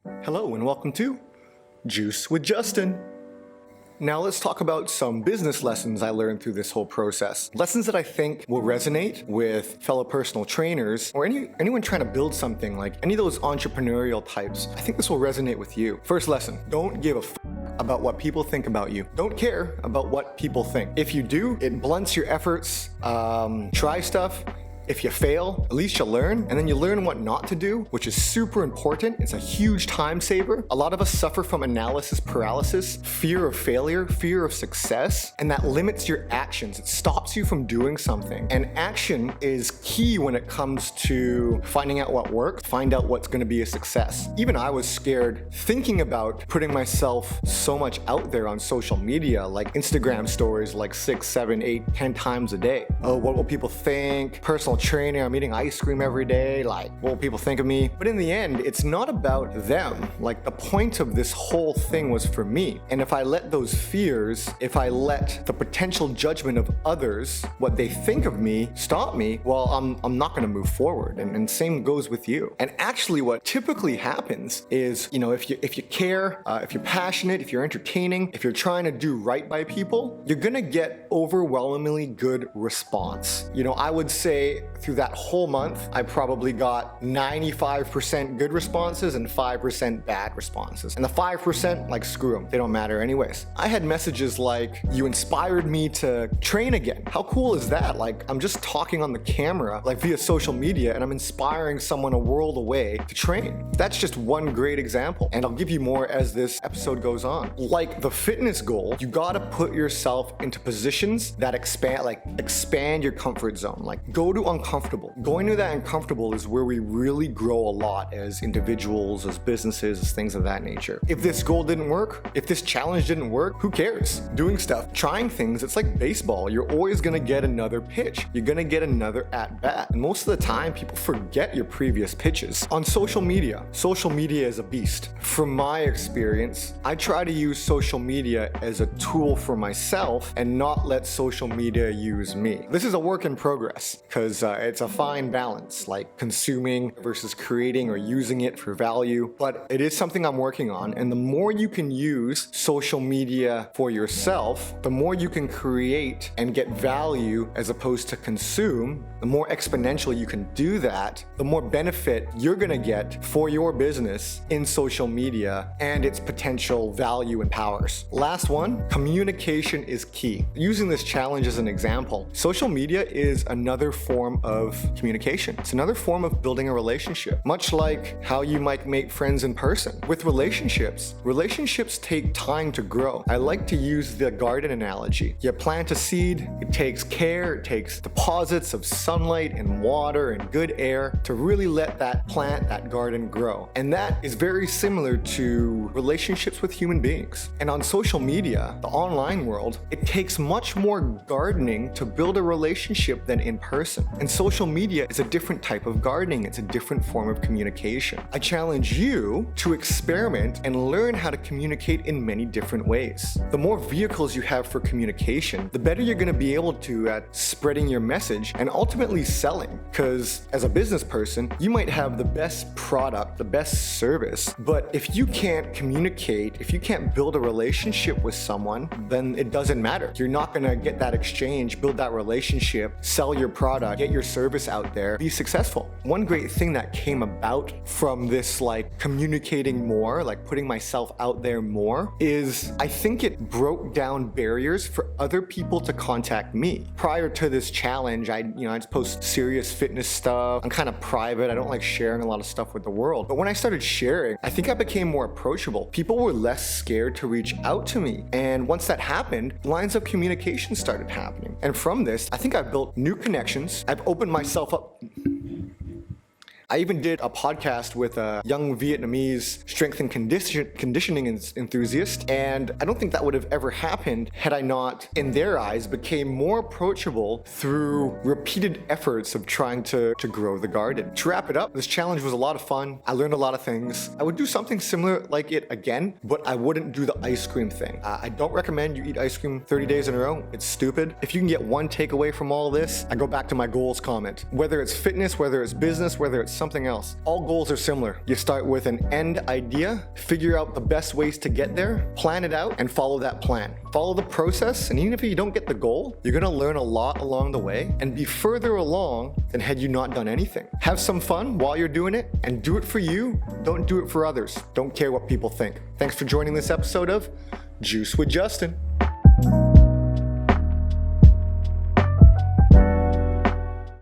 Hello and welcome to Juice with Justin. Now let's talk about some business lessons I learned through this whole process. Lessons that I think will resonate with fellow personal trainers or anyone trying to build something, like any of those entrepreneurial types. I think this will resonate with you. First lesson, don't give a about what people think about you. Don't care about what people think. If you do, it blunts your efforts. Try stuff. If you fail, at least you learn, and then you learn what not to do, which is super important. It's a huge time saver. A lot of us suffer from analysis paralysis, fear of failure, fear of success, and that limits your actions. It stops you from doing something. And action is key when it comes to finding out what works, find out what's gonna be a success. Even I was scared thinking about putting myself so much out there on social media, like Instagram stories like 6, 7, 8, 10 times a day. Oh, what will people think? Personal training, I'm eating ice cream every day, like what will people think of me? But in the end, it's not about them. Like the point of this whole thing was for me. And if I let those fears, if I let the potential judgment of others, what they think of me, stop me, well, I'm not gonna move forward. And same goes with you. And actually what typically happens is, if you care, if you're passionate, if you're entertaining, if you're trying to do right by people, you're gonna get overwhelmingly good response. I would say through that whole month, I probably got 95% good responses and 5% bad responses. And the 5%, like screw them, they don't matter anyways. I had messages like, you inspired me to train again. How cool is that? Like, I'm just talking on the camera, like via social media, and I'm inspiring someone a world away to train. That's just one great example. And I'll give you more as this episode goes on. Like the fitness goal, you gotta put yourself into positions that expand your comfort zone. Like go to uncomfortable. Going to that uncomfortable is where we really grow a lot as individuals, as businesses, as things of that nature. If this goal didn't work, if this challenge didn't work, who cares? Doing stuff, trying things, it's like baseball. You're always gonna get another pitch. You're gonna get another at bat. And most of the time, people forget your previous pitches. On social media is a beast. From my experience, I try to use social media as a tool for myself and not let social media use me. This is a work in progress because it's a fine balance, like consuming versus creating or using it for value. But it is something I'm working on. And the more you can use social media for yourself, the more you can create and get value as opposed to consume, the more exponential you can do that, the more benefit you're gonna get for your business in social media and its potential value and powers. Last one, communication is key. Using this challenge as an example, social media is another form of communication. It's another form of building a relationship, much like how you might make friends in person. With relationships take time to grow. I like to use the garden analogy. You plant a seed, it takes care, it takes deposits of sunlight and water and good air to really let that plant, that garden grow. And that is very similar to relationships with human beings. And on social media, the online world, it takes much more gardening to build a relationship than in person. And social media is a different type of gardening. It's a different form of communication. I challenge you to experiment and learn how to communicate in many different ways. The more vehicles you have for communication, the better you're going to be able to at spreading your message and ultimately selling. Because as a business person, you might have the best product, the best service, but if you can't communicate, if you can't build a relationship with someone, then it doesn't matter. You're not going to get that exchange, build that relationship, sell your product, get your service out there, be successful. One great thing that came about from this communicating more, putting myself out there more, is I think it broke down barriers for other people to contact me. Prior to this challenge, I just post serious fitness stuff. I'm kind of private. I don't like sharing a lot of stuff with the world. But when I started sharing, I think I became more approachable. People were less scared to reach out to me. And once that happened, lines of communication started happening. And from this, I think I've built new connections. I've opened myself up. I even did a podcast with a young Vietnamese strength and conditioning enthusiast, and I don't think that would have ever happened had I not, in their eyes, became more approachable through repeated efforts of trying to grow the garden. To wrap it up, this challenge was a lot of fun. I learned a lot of things. I would do something similar like it again, but I wouldn't do the ice cream thing. I don't recommend you eat ice cream 30 days in a row. It's stupid. If you can get one takeaway from all this, I go back to my goals comment. Whether it's fitness, whether it's business, whether it's something else. All goals are similar. You start with an end idea, figure out the best ways to get there, plan it out, and follow that plan. Follow the process, and even if you don't get the goal, you're gonna learn a lot along the way and be further along than had you not done anything. Have some fun while you're doing it, and do it for you. Don't do it for others. Don't care what people think. Thanks for joining this episode of Juice with Justin.